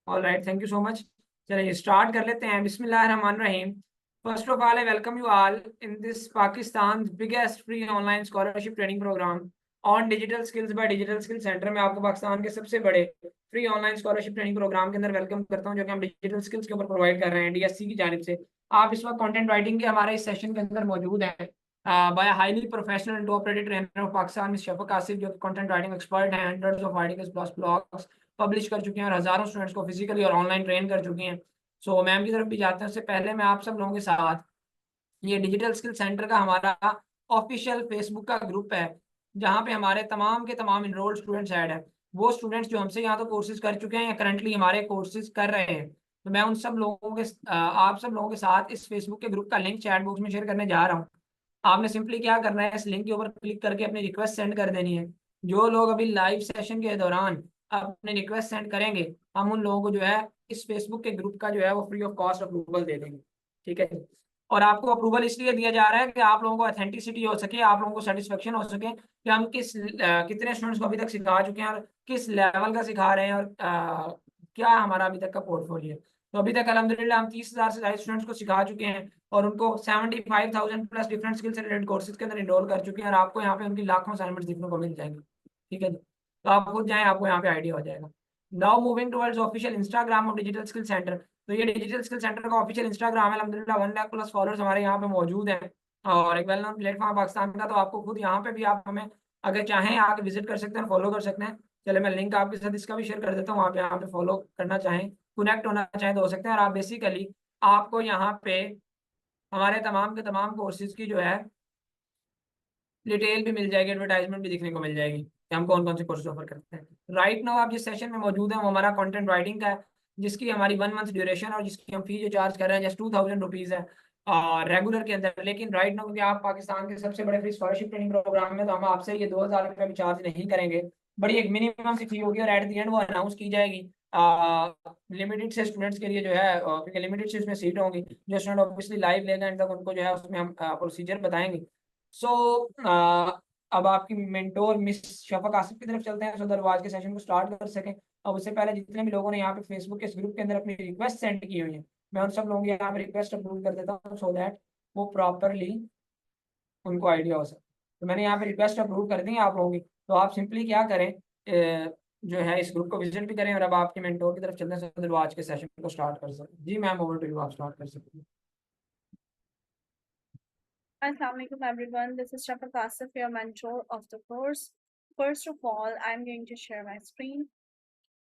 All right, thank you so much. चलिए start कर लेते हैं। बिस्मिल्लाहिर्रहमानिर्रहीम। First of all I welcome you all in this Pakistan biggest free online scholarship training programme on digital skills by digital skill centre. में आपको पाकिस्तान के सबसे बड़े free online scholarship training programme के अंदर वेलकम करता हूं, जो कि हम डिजिटल स्किल्स के ऊपर प्रोवाइड कर रहे हैं डीएससी की जानिब से। आप इस वक्त कंटेंट राइटिंग के हमारे इस सेशन के अंदर मौजूद हैं by highly professional and top rated trainer of Pakistan miss Shafaq Asif, जो कंटेंट राइटिंग एक्सपर्ट हैं। Hundreds of articles plus blogs publish कर चुके हैं और हजारों स्टूडेंट्स को फिजिकली और ऑनलाइन ट्रेन कर चुके हैं। सो मैम की तरफ भी जाते हैं। उससे पहले मैं आप सब लोगों के साथ ये डिजिटल स्किल सेंटर का हमारा ऑफिशियल फेसबुक का ग्रुप है, जहाँ पे हमारे तमाम के तमाम इनरोल्ड स्टूडेंट्स ऐड हैं। वो स्टूडेंट्स जो हमसे यहाँ तो कोर्सेज कर चुके हैं या करंटली हमारे कोर्सेज कर रहे हैं, तो मैं उन सब लोगों के आप सब लोगों के साथ इस फेसबुक के ग्रुप का लिंक चैट बॉक्स में शेयर करने जा रहा हूँ। आपने सिंपली क्या करना है, इस लिंक के ऊपर क्लिक करके अपनी रिक्वेस्ट सेंड कर देनी है। जो लोग अभी लाइव सेशन के दौरान अपने रिक्वेस्ट सेंड करेंगे, हम उन लोगों को जो है इस फेसबुक के ग्रुप का जो है वो फ्री ऑफ कॉस्ट अप्रूवल दे देंगे। ठीक है। और आपको अप्रूवल इसलिए दिया जा रहा है कि आप लोगों को ऑथेंटिसिटी हो सके, आप लोगों को सेटिस्फेक्शन हो सके कि हम कितने स्टूडेंट्स को अभी तक सिखा चुके हैं और किस लेवल का सिखा रहे हैं और क्या हमारा अभी तक का पोर्टफोलियो है। तो अभी तक अल्हम्दुलिल्लाह हम 30,000 से ज्यादा स्टूडेंट्स को सिखा चुके हैं और उनको 75,000 प्लस डिफरेंट स्किल से रिलेटेड कोर्सेज के अंदर इनरोल कर चुके हैं। और आपको यहाँ पे उनकी लाखों असाइनमेंट्स देखने को मिल जाएंगे। ठीक है जी। तो आप खुद जाएं, आपको यहाँ पे आइडिया हो जाएगा। Now moving towards official Instagram of digital skill centre. तो ये डिजिटल स्किल सेंटर का ऑफिशियल इंस्टाग्राम है। अल्हम्दुलिल्लाह 1 लाख प्लस फॉलोअर्स हमारे यहाँ पे मौजूद हैं और एक वेल नोन प्लेटफॉर्म पाकिस्तान का। तो आपको खुद यहाँ पे भी आप हमें अगर चाहें आके विजिट कर सकते हैं, फॉलो कर सकते हैं। चले मैं लिंक आपके साथ इसका भी शेयर कर देता हूँ। आप यहाँ पे फॉलो करना चाहें, कनेक्ट होना चाहें तो हो सकते हैं। और आप बेसिकली आपको यहाँ पे हमारे तमाम के तमाम कोर्सेज की जो है डिटेल भी मिल जाएगी, एडवर्टाइजमेंट भी दिखने को मिल जाएगी कि हम कौन कौन से कोर्सेज ऑफर करते हैं। राइट नाउ आप जिस सेशन में मौजूद हैं वो हमारा कंटेंट राइटिंग का है, जिसकी हमारी 1 मंथ ड्यूरेशन और जिसकी हम फी जो चार्ज कर रहे हैं जस्ट 2,000 रुपीज़ है और रेगुलर के अंदर। लेकिन राइट नाउ क्योंकि आप पाकिस्तान के सबसे बड़े फ्री स्कॉलरशिप ट्रेनिंग प्रोग्राम में, तो हम आपसे ये 2,000 रुपये भी चार्ज नहीं करेंगे। बड़ी एक मिनिमम सी फी होगी और एट द एंड वो अनाउंस की जाएगी लिमिटेड से स्टूडेंट्स के लिए जो है, क्योंकि लिमिटेड से इसमें सीट होंगी। जो स्टूडेंट ऑब्वियसली लाइव लेगा एंड तक उनको जो है उसमें हम प्रोसीजर बताएंगे। सो अब आपकी मेंटोर मिस शफक आसिफ की तरफ चलते हैं, सो दरवाज के सेशन को स्टार्ट कर सकें। अब उससे पहले जितने भी लोगों ने यहाँ पे फेसबुक के इस ग्रुप के अंदर अपनी रिक्वेस्ट सेंड की हुई है, मैं उन सब लोगों की यहाँ पे रिक्वेस्ट अप्रूव कर देता हूँ सो दैट वो प्रॉपरली उनको आइडिया हो सके। तो मैंने यहाँ पे रिक्वेस्ट अप्रूव कर दी है आप लोगों की। तो आप सिंपली क्या करें, जो है इस ग्रुप को विजिट भी करें और अब आपके मेंटोर की तरफ चलते हैं, सो दरवाज के सेशन को स्टार्ट कर सकते हैं। जी मैम, ओवर टू यू, आप स्टार्ट कर सकते हैं। Assalamu alaikum everyone. This is Shafaq Asif, your mentor of the course. First of all, I'm going to share my screen.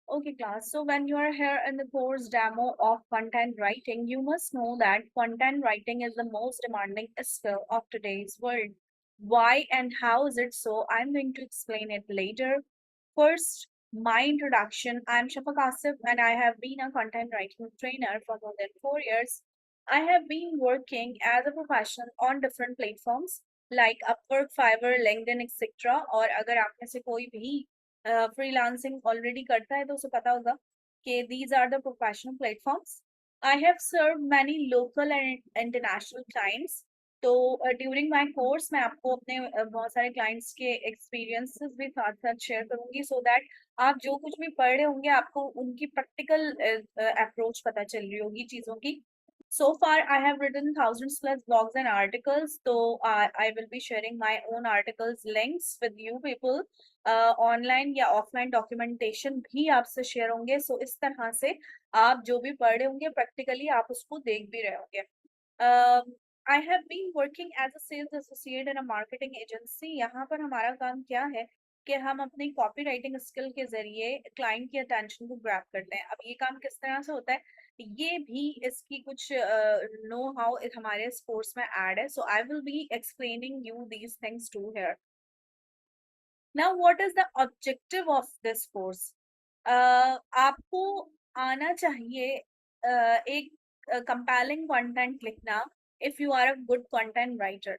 Okay, class. So when you are here in the course demo of content writing, you must know that content writing is the most demanding skill of today's world. Why and how is it so? I'm going to explain it later. First, my introduction. I'm Shafaq Asif and I have been a content writing trainer for more than 4 years. I have been working as a professional on different platforms like Upwork, Fiverr, LinkedIn, etc. और अगर आप में से कोई भी freelancing already करता है तो उसे पता होगा कि these are the professional platforms. I have served many local and international clients. तो ड्यूरिंग माय कोर्स मैं आपको अपने बहुत सारे क्लाइंट्स के एक्सपीरियंसेस भी साथ साथ शेयर करूंगी सो दैट आप जो कुछ भी पढ़ रहे होंगे आपको उनकी प्रैक्टिकल अप्रोच पता चल रही होगी चीज़ों की. So far, I have written thousands plus blogs and articles. So I will be sharing my own articles links with you people. Online या ऑफलाइन डॉक्यूमेंटेशन भी आपसे शेयर होंगे. सो इस तरह से आप जो भी पढ़ रहे होंगे प्रैक्टिकली आप उसको देख भी रहे होंगे. I have been working as a sales associate in a marketing agency. यहाँ पर हमारा काम क्या है कि हम अपनी कॉपी राइटिंग स्किल के जरिए क्लाइंट की अटेंशन को ग्रैब करते हैं. अब ये काम किस तरह से होता है, ये भी इसकी कुछ नो हाउ हमारे इस कोर्स में ऐड है. So I will be explaining you these things to here. Now what is the objective of this course. आपको आना चाहिए एक कंपेलिंग कंटेंट लिखना if you are a good content writer.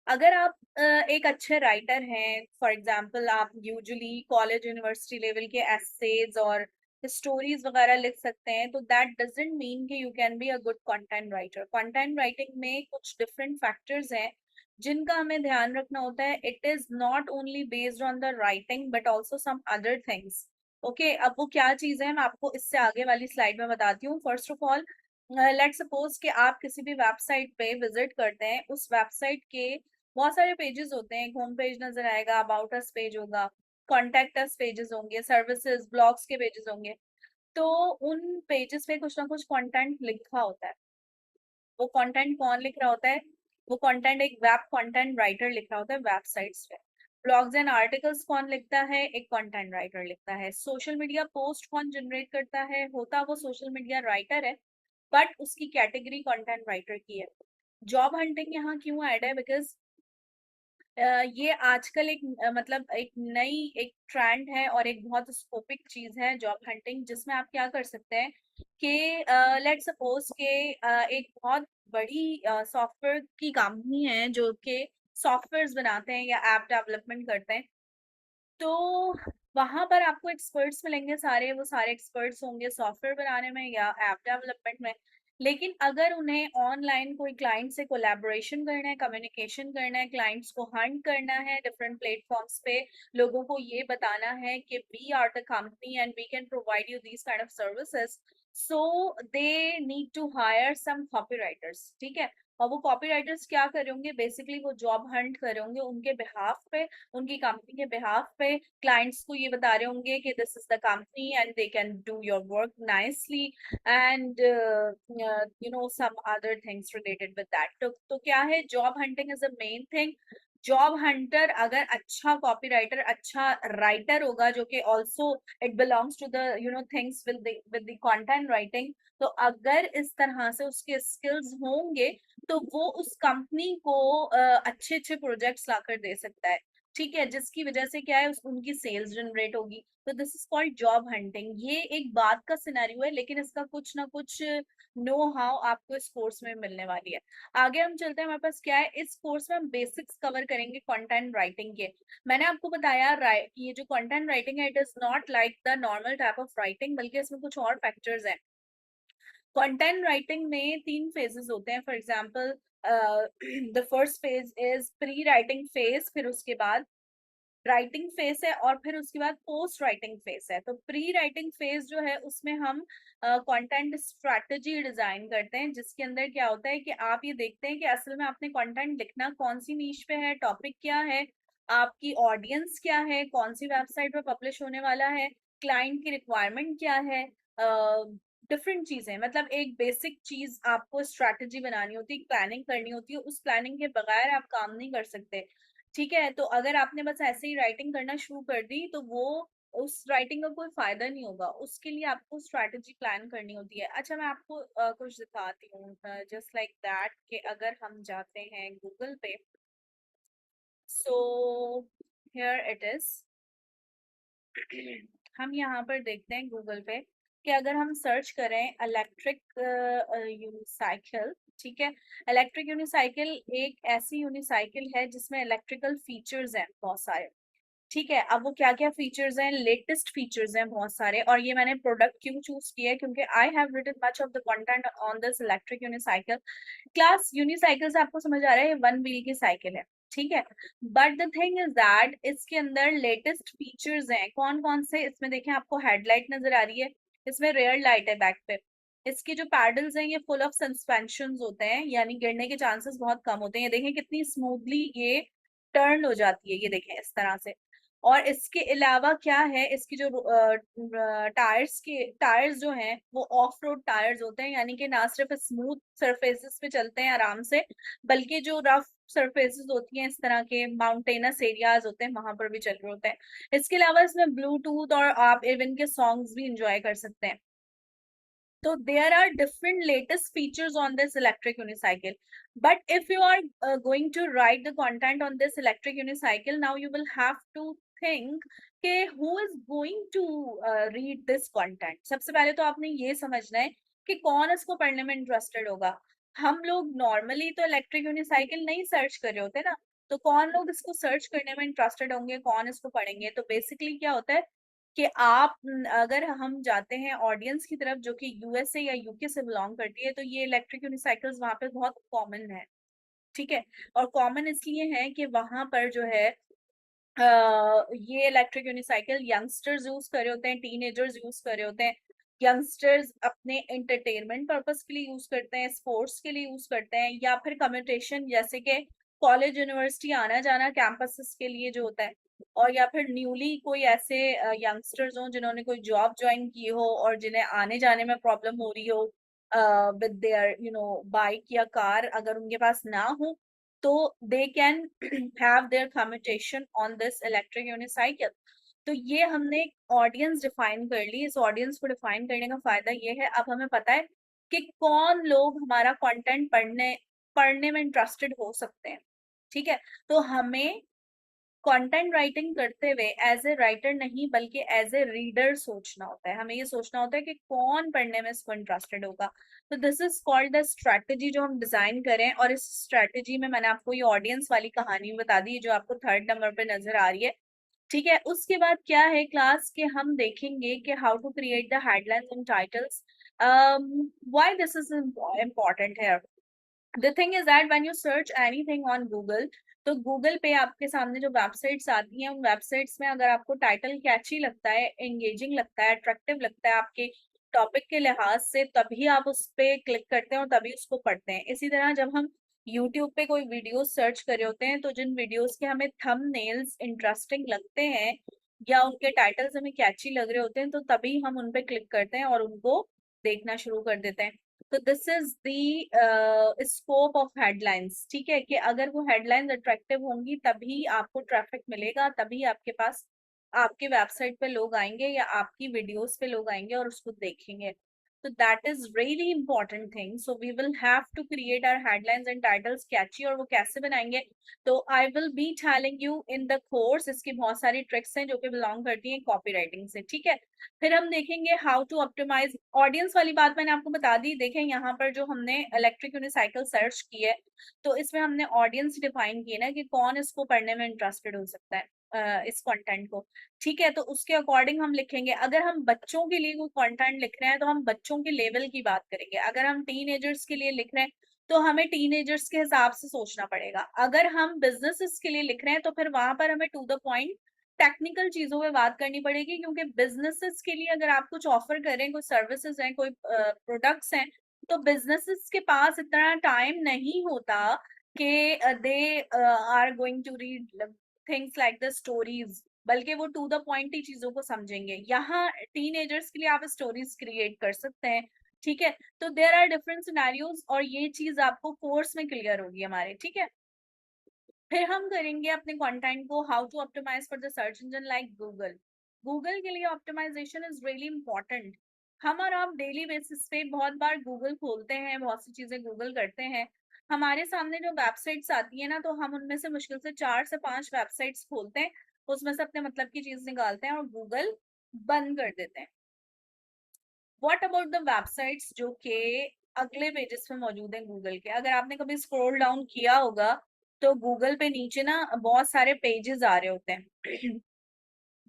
अगर आप एक अच्छे राइटर हैं, फॉर एग्जाम्पल आप यूजुअली कॉलेज यूनिवर्सिटी लेवल के एसेज और स्टोरीज वगैरह लिख सकते हैं, तो दैट डजंट मीन कि you can be a good content writer. Content writing में कुछ डिफरेंट फैक्टर्स हैं जिनका हमें ध्यान रखना होता है. It is not only based on the writing but also some other things. Okay, अब वो क्या चीज है मैं आपको इससे आगे वाली स्लाइड में बताती हूँ। First of all, let's suppose कि आप किसी भी वेबसाइट पे विजिट करते हैं, उस वेबसाइट के बहुत सारे पेजेस होते हैं। एक होम पेज नजर आएगा, अबाउट अस पेज होगा, कॉन्टेक्ट अस पेजेस होंगे, सर्विसेज, ब्लॉग्स के पेजेस होंगे। तो उन पेजेस पे कुछ ना कुछ कंटेंट लिखा होता है। वो कंटेंट कौन लिख रहा होता है? वो कंटेंट एक वेब कंटेंट राइटर लिख रहा होता है वेबसाइट्स पे। ब्लॉग्स एंड आर्टिकल्स कौन लिखता है? एक कंटेंट राइटर लिखता है। सोशल मीडिया पोस्ट कौन जनरेट करता है? होता वो सोशल मीडिया राइटर है, बट उसकी कैटेगरी कंटेंट राइटर की है। जॉब हंटिंग यहाँ क्यों ऐड है? बिकॉज ये आजकल एक मतलब एक नई एक ट्रेंड है और एक बहुत स्कोपिक चीज है जॉब हंटिंग, जिसमें आप क्या कर सकते हैं कि लेट सपोज के एक बहुत बड़ी सॉफ्टवेयर की कंपनी है जो कि सॉफ्टवेयर्स बनाते हैं या ऐप डेवलपमेंट करते हैं। तो वहां पर आपको एक्सपर्ट्स मिलेंगे सारे, वो सारे एक्सपर्ट्स होंगे सॉफ्टवेयर बनाने में या ऐप डेवलपमेंट में। लेकिन अगर उन्हें ऑनलाइन कोई क्लाइंट से कोलैबोरेशन करना है, कम्युनिकेशन करना है, क्लाइंट्स को हंट करना है डिफरेंट प्लेटफॉर्म्स पे, लोगों को ये बताना है कि we are the company and we can provide you these kind of services, so they need to hire some copywriters. ठीक है, और वो कॉपीराइटर्स क्या करेंगे? बेसिकली वो जॉब हंट करेंगे उनके बिहाफ पे, उनकी कंपनी के बिहाफ पे। क्लाइंट्स को ये बता रहे होंगे कि this is the company and they can do your work nicely and you know some other things related with that. तो क्या है, job hunting is a main thing. Job hunter अगर अच्छा कॉपीराइटर, अच्छा राइटर होगा, जो कि also it belongs to the you know things with the content writing, तो अगर इस तरह से उसके स्किल्स होंगे तो वो उस कंपनी को अच्छे अच्छे प्रोजेक्ट्स लाकर दे सकता है। ठीक है, जिसकी वजह से क्या है, उनकी सेल्स जनरेट होगी। तो this is called job hunting. ये एक बात का सिनेरियो है, लेकिन इसका कुछ ना कुछ नो हाउ आपको इस कोर्स में मिलने वाली है। आगे हम चलते हैं, हमारे पास क्या है इस कोर्स में, हम बेसिक्स कवर करेंगे कंटेंट राइटिंग के। मैंने आपको बताया ये जो कंटेंट राइटिंग है, it is not like the normal type of writing, बल्कि इसमें कुछ और फैक्टर्स हैं। कंटेंट राइटिंग में 3 फेजेस होते हैं। For example, the first phase is pre writing phase, फिर उसके बाद राइटिंग फेज है, और फिर उसके बाद पोस्ट राइटिंग फेज है। तो प्री राइटिंग फेज जो है उसमें हम कंटेंट स्ट्रेटजी डिजाइन करते हैं, जिसके अंदर क्या होता है कि आप ये देखते हैं कि असल में आपने कंटेंट लिखना कौन सी नीश पे है, टॉपिक क्या है, आपकी ऑडियंस क्या है, कौन सी वेबसाइट पे पब्लिश होने वाला है, क्लाइंट की रिक्वायरमेंट क्या है, डिफरेंट चीजें। मतलब एक बेसिक चीज आपको स्ट्रैटेजी बनानी होती है, प्लानिंग करनी होती है। उस प्लानिंग के बगैर आप काम नहीं कर सकते। ठीक है, तो अगर आपने बस ऐसे ही राइटिंग करना शुरू कर दी तो वो उस राइटिंग का कोई फायदा नहीं होगा। उसके लिए आपको स्ट्रैटेजी प्लान करनी होती है। अच्छा, मैं आपको कुछ दिखाती हूँ जस्ट लाइक दैट, कि अगर हम जाते हैं गूगल पे, सो हियर इट इज। हम यहाँ पर देखते हैं गूगल पे कि अगर हम सर्च करें इलेक्ट्रिक यूनिसाइकिल, ठीक है, इलेक्ट्रिक यूनिसाइकिल एक ऐसी यूनिसाइकिल है जिसमें इलेक्ट्रिकल फीचर्स हैं बहुत सारे। ठीक है, अब वो क्या क्या फीचर्स हैं, लेटेस्ट फीचर्स हैं बहुत सारे। और ये मैंने प्रोडक्ट क्यों चूज किया है, क्योंकि I have written much of the content on this electric unicycle. Class unicycle से आपको समझ आ रहा है ये 1 व्हील की साइकिल है। ठीक है, but the thing is that इसके अंदर लेटेस्ट फीचर्स हैं। कौन कौन से? इसमें देखें, आपको हेडलाइट नजर आ रही है, इसमें रेयर लाइट है बैक पे। इसके जो पैडल्स हैं ये फुल ऑफ सस्पेंशन होते हैं, यानी गिरने के चांसेस बहुत कम होते हैं। ये देखें कितनी स्मूथली ये टर्न हो जाती है, ये देखें इस तरह से। और इसके अलावा क्या है, इसकी जो टायर्स जो हैं वो ऑफ रोड टायर्स होते हैं, यानी कि ना सिर्फ स्मूथ सरफेसेस पे चलते हैं आराम से, बल्कि जो रफ सरफेसेस होती हैं, इस तरह के माउंटेनस एरियाज होते हैं, वहां पर भी चल रहे होते हैं। इसके अलावा इसमें ब्लूटूथ और आप इवन के सॉन्ग्स भी इंजॉय कर सकते हैं। So there are different latest features on this electric unicycle. But if you are going to write the content on this electric unicycle, now you will have to think कि who is going to read this content. सबसे पहले तो आपने ये समझना है कि कौन इसको पढ़ने में इंटरेस्टेड होगा। हम लोग नॉर्मली तो इलेक्ट्रिक यूनिसाइकिल नहीं सर्च कर रहे होते ना, तो कौन लोग इसको सर्च करने में इंटरेस्टेड होंगे, कौन इसको पढ़ेंगे? तो बेसिकली क्या होता है कि आप अगर हम जाते हैं ऑडियंस की तरफ जो कि यूएसए या यूके से बिलोंग करती है, तो ये इलेक्ट्रिक यूनिसाइकिल्स वहां पे बहुत कॉमन है। ठीक है, और कॉमन इसलिए है कि वहां पर जो है ये इलेक्ट्रिक यूनिसाइकिल यंगस्टर्स यूज कर रहे होते हैं, टीनेजर्स यूज कर रहे होते हैं। यंगस्टर्स अपने एंटरटेनमेंट पर्पस के लिए यूज करते हैं, स्पोर्ट्स के लिए यूज करते हैं, या फिर कम्यूटेशन जैसे कि कॉलेज यूनिवर्सिटी आना जाना कैंपसेस के लिए जो होता है, और या फिर न्यूली कोई ऐसे यंगस्टर्स हो जिन्होंने कोई जॉब ज्वाइन की हो और जिन्हें आने जाने में प्रॉब्लम हो रही हो विद देयर बाइक या कार, अगर उनके पास ना हो तो they can have their commutation on this electric unicycle। तो ये हमने ऑडियंस डिफाइन कर ली। इस ऑडियंस को डिफाइन करने का फायदा ये है, अब हमें पता है कि कौन लोग हमारा कंटेंट पढ़ने पढ़ने में इंटरेस्टेड हो सकते हैं। ठीक है, तो हमें कंटेंट राइटिंग करते हुए एज ए राइटर नहीं बल्कि एज ए रीडर सोचना होता है। हमें ये सोचना होता है कि कौन पढ़ने में इसको इंटरेस्टेड होगा। तो this is called the strategy जो हम डिजाइन करें, और इस स्ट्रैटेजी में मैंने आपको ये ऑडियंस वाली कहानी बता दी जो आपको 3rd नंबर पे नजर आ रही है। ठीक है, उसके बाद क्या है क्लास के हम देखेंगे कि how to create the headlines and titles. Why this is important है। The thing is that when you search anything on Google, तो गूगल पे आपके सामने जो वेबसाइट्स आती हैं उन वेबसाइट्स में अगर आपको टाइटल कैची लगता है, एंगेजिंग लगता है, अट्रैक्टिव लगता है आपके टॉपिक के लिहाज से, तभी आप उस पे क्लिक करते हैं और तभी उसको पढ़ते हैं। इसी तरह जब हम यूट्यूब पे कोई वीडियो सर्च कर रहे होते हैं तो जिन वीडियोस के हमें थंबनेल्स इंटरेस्टिंग लगते हैं या उनके टाइटल्स हमें कैची लग रहे होते हैं तो तभी हम उन पे क्लिक करते हैं और उनको देखना शुरू कर देते हैं। तो this is the scope of headlines. ठीक है, कि अगर वो हेडलाइंस अट्रैक्टिव होंगी तभी आपको ट्रैफिक मिलेगा, तभी आपके पास आपके वेबसाइट पे लोग आएंगे या आपकी वीडियोस पे लोग आएंगे और उसको देखेंगे। तो that is really important thing. So we will have to create our headlines and titles catchy. और वो कैसे बनाएंगे तो I will be telling you in the course. इसकी बहुत सारी ट्रिक्स हैं जो कि बिलोंग करती हैं कॉपी राइटिंग से। ठीक है, फिर हम देखेंगे हाउ टू ऑप्टिमाइज। ऑडियंस वाली बात मैंने आपको बता दी। देखें यहाँ पर जो हमने इलेक्ट्रिक यूनिसाइकिल सर्च की है तो इसमें हमने ऑडियंस डिफाइन की ना कि कौन इसको पढ़ने में इंटरेस्टेड हो सकता है इस कंटेंट को। ठीक है, तो उसके अकॉर्डिंग हम लिखेंगे। अगर हम बच्चों के लिए कोई कंटेंट लिख रहे हैं तो हम बच्चों के लेवल की बात करेंगे। अगर हम टीनेजर्स के लिए लिख रहे हैं तो हमें टीनेजर्स के हिसाब से सोचना पड़ेगा। अगर हम बिजनेसेस के लिए लिख रहे हैं तो फिर वहां पर हमें टू द पॉइंट टेक्निकल चीजों पे बात करनी पड़ेगी, क्योंकि बिजनेसेस के लिए अगर आप कुछ ऑफर कर रहे हैं, कोई सर्विसेज हैं, कोई प्रोडक्ट्स हैं, तो बिजनेसेस के पास इतना टाइम नहीं होता कि they are going to read things like the stories, बल्कि वो टू द पॉइंट ही चीजों को समझेंगे। यहाँ टीनेजर्स के लिए आप स्टोरीज क्रिएट कर सकते हैं। ठीक है, तो देर आर डिफरेंट सिनेरियोज और ये चीज आपको कोर्स में क्लियर होगी हमारे। ठीक है, फिर हम करेंगे अपने कंटेंट को how to optimise for the search engine like Google. Google के लिए ऑप्टिमाइजेशन इज रियली इंपॉर्टेंट। हम और आप डेली बेसिस पे बहुत बार गूगल खोलते हैं, बहुत सी चीजें गूगल करते हैं। हमारे सामने जो वेबसाइट्स आती है ना, तो हम उनमें से मुश्किल से 4 से 5 वेबसाइट्स खोलते हैं, उसमें से अपने मतलब की चीज निकालते हैं और गूगल बंद कर देते हैं। व्हाट अबाउट द वेबसाइट्स जो कि अगले पेजेस पे मौजूद हैं गूगल के। अगर आपने कभी स्क्रॉल डाउन किया होगा तो गूगल पे नीचे ना बहुत सारे पेजेस आ रहे होते हैं।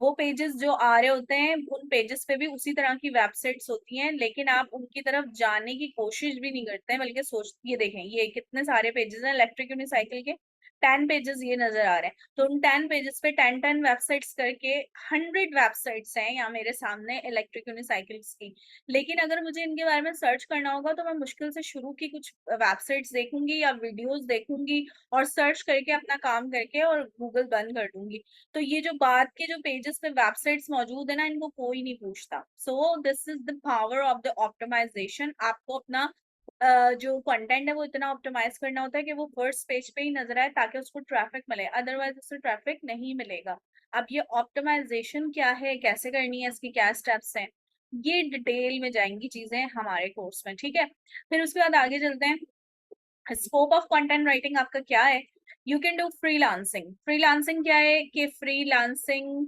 वो पेजेस जो आ रहे होते हैं उन पेजेस पे भी उसी तरह की वेबसाइट्स होती हैं, लेकिन आप उनकी तरफ जाने की कोशिश भी नहीं करते हैं, बल्कि सोच ये देखें ये कितने सारे पेजेस हैं इलेक्ट्रिक यूनिसाइकिल के। 10 पेजेस ये नजर आ रहे हैं, तो उन 10 पेजेस पे 10 वेबसाइट्स करके 100 वेबसाइट्स हैं यहाँ मेरे सामने इलेक्ट्रिक यूनिसाइकिल्स की। लेकिन अगर मुझे इनके बारे में सर्च करना होगा तो मैं मुश्किल से शुरू की कुछ वेबसाइट्स देखूंगी या वीडियोस देखूंगी और सर्च करके अपना काम करके और गूगल बंद कर दूंगी। तो ये जो बाद के जो पेजेस पे वेबसाइट्स मौजूद है ना, इनको कोई नहीं पूछता। So this is the power of the optimisation. आपको अपना जो कंटेंट है वो इतना ऑप्टिमाइज करना होता है कि वो फर्स्ट पेज पे ही नजर आए ताकि उसको ट्रैफिक मिले, अदरवाइज उससे ट्रैफिक नहीं मिलेगा। अब ये ऑप्टिमाइजेशन क्या है, कैसे करनी है, इसकी क्या स्टेप्स हैं, ये डिटेल में जाएंगी चीजें हमारे कोर्स में। ठीक है, फिर उसके बाद आगे चलते हैं। स्कोप ऑफ कंटेंट राइटिंग आपका क्या है। You can do freelancing. Freelancing क्या है कि फ्रीलांसिंग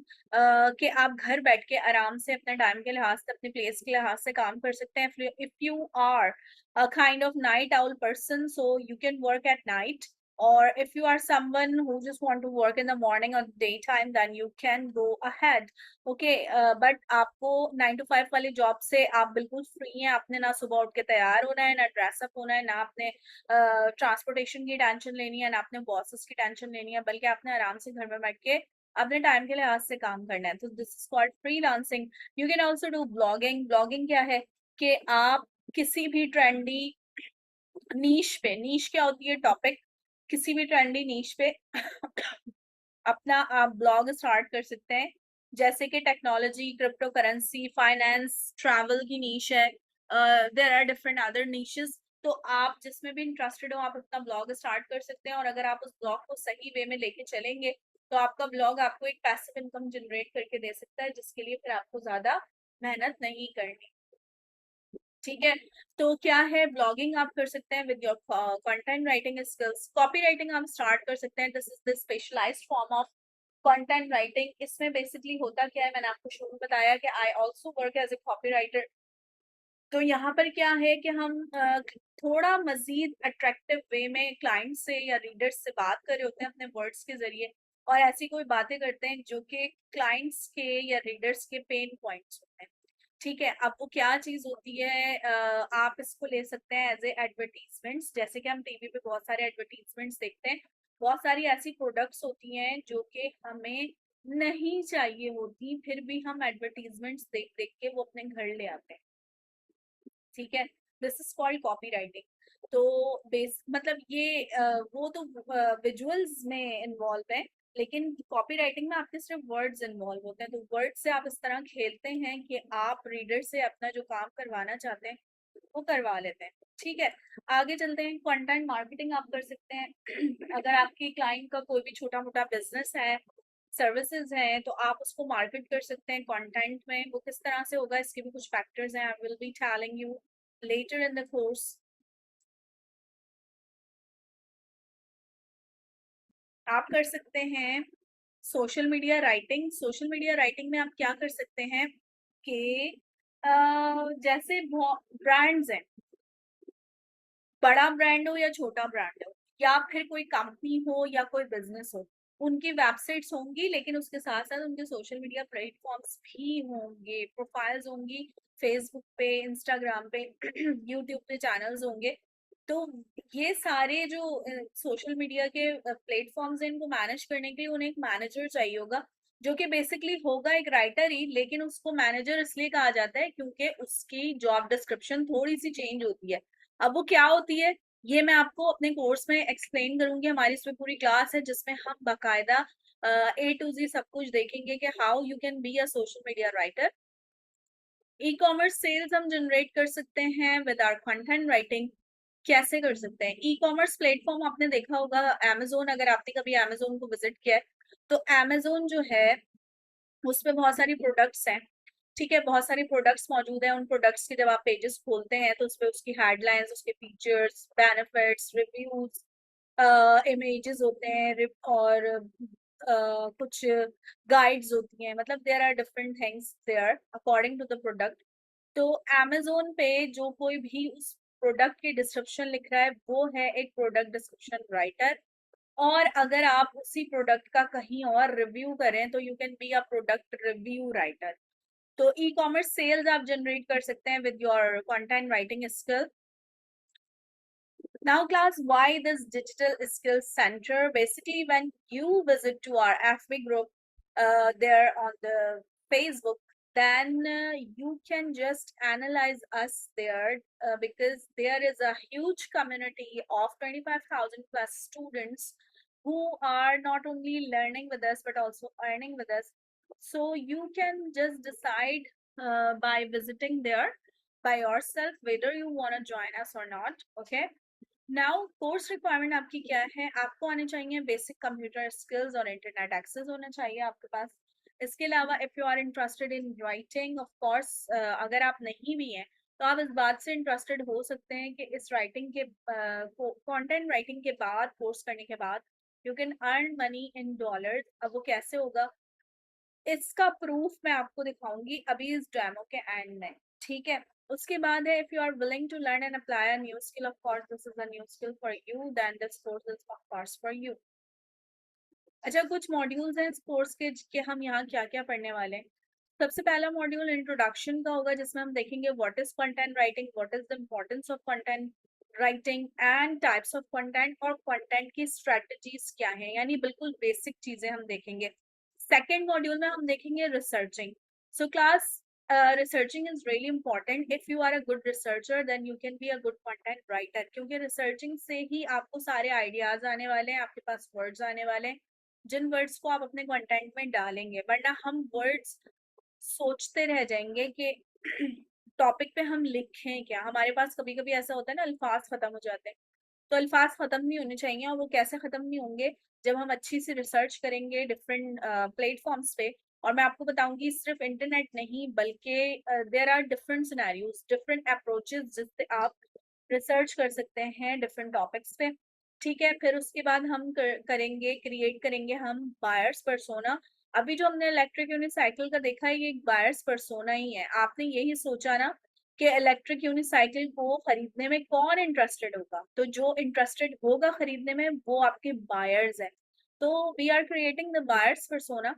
के आप घर बैठ के आराम से अपने टाइम के लिहाज से, अपने प्लेस के लिहाज से काम कर सकते हैं। If you are a kind of night owl person, so you can work at night, or if you are someone who just want to work in the morning or daytime, then you can go ahead. Okay, but आपको 9 to 5 वाली job से आप बिल्कुल free हैं। आपने ना सुबह उठ के तैयार होना है, ना ड्रेसअप होना है, ना आपने ट्रांसपोर्टेशन की टेंशन लेनी है, ना आपने बॉसेस की टेंशन लेनी है, बल्कि आपने आराम से घर में बैठ के अपने टाइम के लिहाज से काम करना है, तो this is called freelancing. You can also do blogging. Blogging क्या है कि आप किसी भी ट्रेंडी नीश पे, नीश क्या होती है, टॉपिक, किसी भी ट्रेंडी नीश पे अपना आप ब्लॉग स्टार्ट कर सकते हैं। जैसे कि technology, cryptocurrency, finance, travel की नीश है, there are different other niches. तो आप जिसमें भी इंटरेस्टेड हो आप अपना ब्लॉग स्टार्ट कर सकते हैं, और अगर आप उस ब्लॉग को सही वे में लेके चलेंगे तो आपका ब्लॉग आपको एक पैसिव इनकम जनरेट करके दे सकता है, जिसके लिए फिर आपको ज्यादा मेहनत नहीं करनी। ठीक है, तो क्या है, ब्लॉगिंग आप कर सकते हैं with your content writing skills. Copywriting आप स्टार्ट कर सकते हैं। This is the specialised form of content writing. इसमें बेसिकली होता क्या है, मैंने आपको शुरू में बताया कि I also work as a copywriter. तो यहाँ पर क्या है कि हम थोड़ा मजीद अट्रैक्टिव वे में क्लाइंट से या रीडर्स से बात कर रहे होते हैं अपने वर्ड्स के जरिए, और ऐसी कोई बातें करते हैं जो कि क्लाइंट्स के या रीडर्स के पेन पॉइंट्स होते हैं। ठीक है, अब वो क्या चीज होती है, आप इसको ले सकते हैं एज ए एडवर्टीजमेंट्स। जैसे कि हम टीवी पे बहुत सारे एडवर्टीजमेंट्स देखते हैं, बहुत सारी ऐसी प्रोडक्ट्स होती हैं जो कि हमें नहीं चाहिए होती, फिर भी हम एडवर्टीजमेंट्स देख देख के वो अपने घर ले आते हैं। ठीक है, this is called copy writing. तो बेस मतलब ये वो तो विजुअल्स में इन्वॉल्व है, लेकिन कॉपी राइटिंग में आपके सिर्फ वर्ड्स इन्वॉल्व होते हैं। तो वर्ड से आप इस तरह खेलते हैं कि आप रीडर से अपना जो काम करवाना चाहते हैं वो करवा लेते हैं। ठीक है, आगे चलते हैं। कंटेंट मार्केटिंग आप कर सकते हैं। अगर आपकी क्लाइंट का कोई भी छोटा मोटा बिजनेस है, सर्विसेज हैं, तो आप उसको मार्केट कर सकते हैं कंटेंट में। वो किस तरह से होगा, इसके भी कुछ फैक्टर्स हैं, आई will be telling you later in the course. आप कर सकते हैं social media writing. Social media writing में आप क्या कर सकते हैं कि जैसे ब्रांड्स हैं, बड़ा ब्रांड हो या छोटा ब्रांड हो, या फिर कोई कंपनी हो या कोई बिजनेस हो, उनकी वेबसाइट्स होंगी, लेकिन उसके साथ साथ उनके सोशल मीडिया प्लेटफॉर्म्स भी होंगे, प्रोफाइल्स होंगी, फेसबुक पे, इंस्टाग्राम पे, यूट्यूब पे चैनल्स होंगे। तो ये सारे जो सोशल मीडिया के प्लेटफॉर्म्स हैं, इनको मैनेज करने के लिए उन्हें एक मैनेजर चाहिए होगा, जो कि बेसिकली होगा एक राइटर ही, लेकिन उसको मैनेजर इसलिए कहा जाता है क्योंकि उसकी जॉब डिस्क्रिप्शन थोड़ी सी चेंज होती है। अब वो क्या होती है ये मैं आपको अपने कोर्स में एक्सप्लेन करूंगी। हमारी इसमें पूरी क्लास है जिसमें हम बाकायदा A to Z सब कुछ देखेंगे कि how you can be a social media writer. E commerce sales हम जनरेट कर सकते हैं विद आवर कंटेंट राइटिंग। कैसे कर सकते हैं, ई कॉमर्स प्लेटफॉर्म आपने देखा होगा Amazon। अगर आपने कभी Amazon को विजिट किया है तो Amazon जो है उसमें बहुत सारी प्रोडक्ट्स हैं। ठीक है, बहुत सारी प्रोडक्ट्स मौजूद हैं। उन प्रोडक्ट्स के जब आप पेजेस खोलते हैं तो उसपे उसकी हेडलाइंस, उसके फीचर्स, बेनिफिट्स, रिव्यूज, इमेजेस होते हैं, और कुछ गाइड्स होती हैं। मतलब there are different things there according to the product. तो Amazon पे जो कोई भी उस प्रोडक्ट की डिस्क्रिप्शन लिख रहा है वो है एक प्रोडक्ट डिस्क्रिप्शन राइटर। और अगर आप उसी प्रोडक्ट का कहीं और रिव्यू करें तो you can be a product review writer. तो ई कॉमर्स सेल्स आप जनरेट कर सकते हैं with your content writing skill. Now class, why this digital skills center? Basically, when you visit to our FB group there on the Facebook, then you can just analyze us there, because there is a huge community of 25,000 plus students who are not only learning with us but also earning with us. So you can just decide by visiting there by yourself whether you want to join us or not. Okay, now course requirement आपकी क्या है, आपको आने चाहिए basic computer skills और internet access होना चाहिए आपके पास। इसके अलावा if you are interested in writing, of course अगर आप नहीं भी हैं तो आप इस बात से इंटरेस्टेड हो सकते हैं कि इस राइटिंग के कंटेंट राइटिंग के बाद, कोर्स करने के बाद you can earn money in dollars. अब वो कैसे होगा इसका प्रूफ मैं आपको दिखाऊंगी अभी इस डेमो के एंड में। ठीक है, उसके बाद है if you are willing to learn and apply a new skill, of course this is a new skill for you, then this course is of course for you. अच्छा, कुछ मॉड्यूल्स हैं इस कोर्स के हम यहाँ क्या क्या पढ़ने वाले हैं। सबसे पहला मॉड्यूल इंट्रोडक्शन का होगा, जिसमें हम देखेंगे what is content writing, what is the importance of content writing and types of content, और कंटेंट की स्ट्रेटजीज क्या है, यानी बिल्कुल बेसिक चीजें हम देखेंगे। सेकेंड मॉड्यूल में हम देखेंगे researching. So class, researching is really important. If you are a good researcher then you can be a good content writer, क्योंकि रिसर्चिंग से ही आपको सारे आइडियाज आने वाले हैं, आपके पास वर्ड्स आने वाले हैं, जिन वर्ड्स को आप अपने कंटेंट में डालेंगे. वरना हम वर्ड्स सोचते रह जाएंगे कि टॉपिक पे हम लिखें क्या. हमारे पास कभी कभी ऐसा होता है ना, अल्फाज खत्म हो जाते हैं. तो अल्फाज खत्म नहीं होने चाहिए, और वो कैसे खत्म नहीं होंगे, जब हम अच्छी से रिसर्च करेंगे डिफरेंट प्लेटफॉर्म्स पे. और मैं आपको बताऊंगी सिर्फ इंटरनेट नहीं, बल्कि there are different scenarios, different approaches जिससे आप रिसर्च कर सकते हैं डिफरेंट टॉपिक्स पे. ठीक है, फिर उसके बाद हम करेंगे, क्रिएट करेंगे हम बायर्स पर्सोना. अभी जो हमने इलेक्ट्रिक यूनिसाइकिल का देखा है, ये एक बायर्स पर्सोना ही है. आपने यही सोचा ना कि इलेक्ट्रिक यूनिसाइकिल को खरीदने में कौन इंटरेस्टेड होगा, तो जो इंटरेस्टेड होगा खरीदने में वो आपके बायर्स हैं. तो we are creating the buyers persona.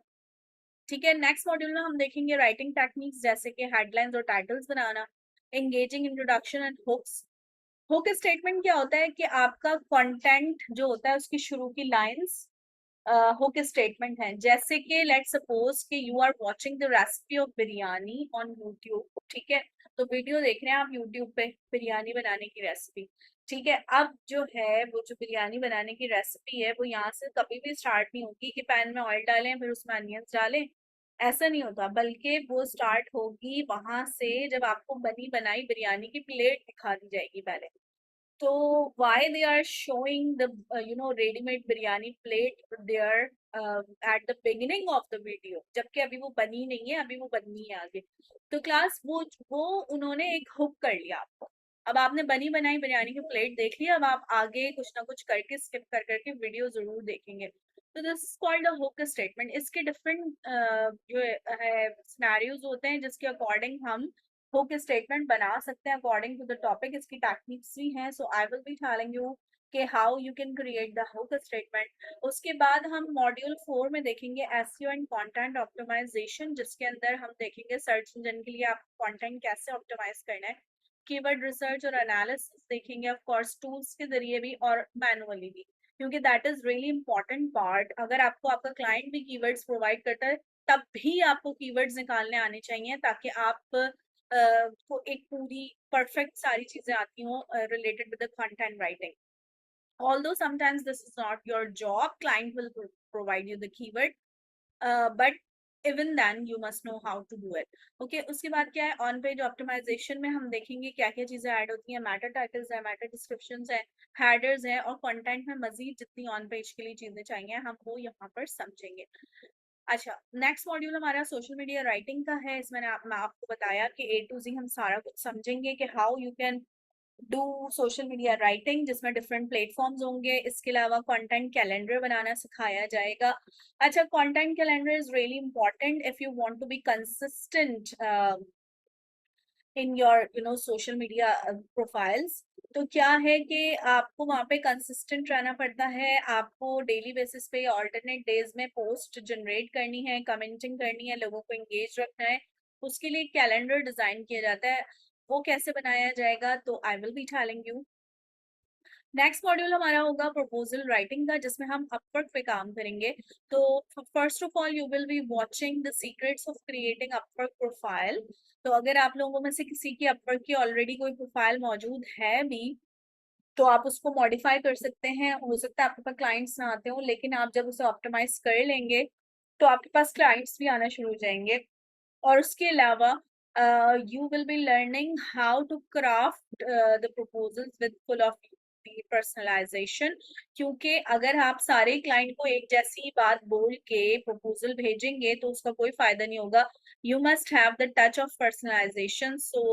ठीक है, नेक्स्ट मॉड्यूल में हम देखेंगे राइटिंग टेक्निक्स, जैसे कि हेडलाइंस और टाइटल्स बनाना, engaging introduction and hooks. Hook statement क्या होता है कि आपका कंटेंट जो होता है उसकी शुरू की लाइंस हुक स्टेटमेंट है. जैसे कि लेट्स सपोज कि you are watching the recipe of biryani on YouTube. ठीक है, तो वीडियो देख रहे हैं आप यूट्यूब पे बिरयानी बनाने की रेसिपी. ठीक है, अब जो है वो जो बिरयानी बनाने की रेसिपी है वो यहाँ से कभी भी स्टार्ट नहीं होगी कि पैन में ऑयल डालें फिर उसमें अनियंस डालें. ऐसा नहीं होता, बल्कि वो स्टार्ट होगी वहां से जब आपको बनी बनाई बिरयानी की प्लेट दिखा दी जाएगी पहले. तो why they are showing the ready-made biryani plate there at the beginning of the video, जबकि अभी वो बनी नहीं है, अभी वो बननी है आगे. तो क्लास वो उन्होंने एक हुक कर लिया आपको. अब आपने बनी बनाई बिरयानी की प्लेट देख ली, अब आप आगे कुछ ना कुछ करके स्किप कर करके वीडियो जरूर देखेंगे. तो this is called a hook statement. इसके डिफरेंट जो है सिनेरियोज होते हैं जिसके अकॉर्डिंग हम हुक स्टेटमेंट बना सकते हैं अकॉर्डिंग टू द टॉपिक. इसकी टेक्निक्स भी हैं, so I will be telling you कि how you can create the hook statement. उसके बाद हम मॉड्यूल 4 में देखेंगे एसईओ एंड कंटेंट ऑप्टिमाइजेशन, जिसके अंदर हम देखेंगे सर्च इंजन के लिए आप कंटेंट कैसे ऑप्टिमाइज करना है. कीवर्ड रिसर्च और एनालिसिस देखेंगे, ऑफ कोर्स टूल्स के जरिए भी और मैनुअली भी, क्योंकि that is really important part. अगर आपको आपका क्लाइंट भी कीवर्ड्स प्रोवाइड करता है तब भी आपको कीवर्ड्स निकालने आने चाहिए, ताकि आप को एक पूरी परफेक्ट सारी चीजें आती हों related with the content writing. Although sometimes this is not your job, client will provide you the keyword, but even then you must know how to do it. Okay, उसके बाद क्या है, ऑन पेज ऑप्टिमाइजेशन में हम देखेंगे क्या क्या चीजें ऐड होती हैं. मैटर टाइटल्स है, मैटर डिस्क्रिप्शंस है, हेडर्स है, और कंटेंट में मजीद जितनी ऑन पेज के लिए चीजें चाहिए हम वो यहाँ पर समझेंगे. अच्छा, नेक्स्ट मॉड्यूल हमारा सोशल मीडिया राइटिंग का है. इसमें मैं आपको बताया कि ए टू जी हम सारा कुछ समझेंगे कि how you can do social media writing, जिसमें डिफरेंट प्लेटफॉर्म्स होंगे. इसके अलावा कंटेंट कैलेंडर बनाना सिखाया जाएगा. अच्छा, content calendar is really important if you want to be consistent in your social media profiles. तो क्या है कि आपको वहाँ पे कंसिस्टेंट रहना पड़ता है. आपको डेली बेसिस पे ऑल्टरनेट डेज में पोस्ट जनरेट करनी है, कमेंटिंग करनी है, लोगों को एंगेज रखना है. उसके लिए कैलेंडर डिजाइन किया जाता है. वो कैसे बनाया जाएगा, तो I will be telling you. Next module हमारा होगा प्रपोजल राइटिंग का, जिसमें हम अपवर्क पे काम करेंगे. तो first of all you will be watching the secrets of creating Upwork profile. तो अगर आप लोगों में से किसी की अपवर्क की ऑलरेडी कोई प्रोफाइल मौजूद है भी, तो आप उसको मॉडिफाई कर सकते हैं. हो सकता है आपके पास क्लाइंट्स ना आते हो, लेकिन आप जब उसे ऑप्टिमाइज कर लेंगे तो आपके पास क्लाइंट्स भी आना शुरू हो जाएंगे. और उसके अलावा you will be learning how to craft the proposals with full of personalization. क्योंकि अगर आप सारे क्लाइंट को एक जैसी बात बोल के प्रपोजल भेजेंगे तो उसका कोई फायदा नहीं होगा. You must have the touch of personalization, so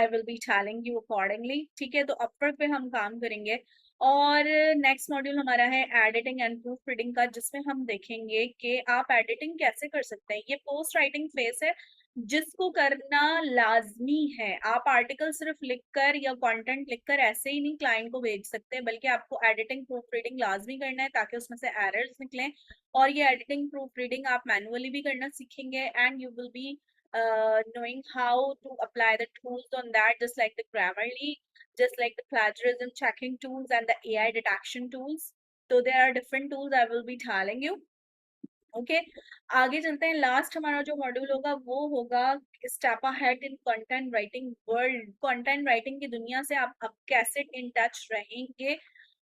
I will be telling you accordingly. ठीक है, तो अपवर्क पे हम काम करेंगे. और नेक्स्ट मॉड्यूल हमारा है एडिटिंग एंड प्रूफ रीडिंग का, जिसमें हम देखेंगे कि आप एडिटिंग कैसे कर सकते हैं. ये पोस्ट राइटिंग फेस है जिसको करना लाजमी है. आप आर्टिकल सिर्फ लिखकर या कंटेंट लिखकर ऐसे ही नहीं क्लाइंट को भेज सकते, बल्कि आपको एडिटिंग प्रूफ रीडिंग लाजमी करना है ताकि उसमें से एरर्स निकलें. और ये एडिटिंग प्रूफ रीडिंग आप मैनुअली भी करना सीखेंगे, and you will B knowing how to apply the tools on that, just like the Grammarly, just like the plagiarism checking tools and the AI detection tools. So there are different tools I will be telling you. Okay आगे चलते हैं। Last हमारा जो module होगा वो होगा step ahead in content writing world. Content writing की दुनिया से आप अब कैसे इन टच रहेंगे,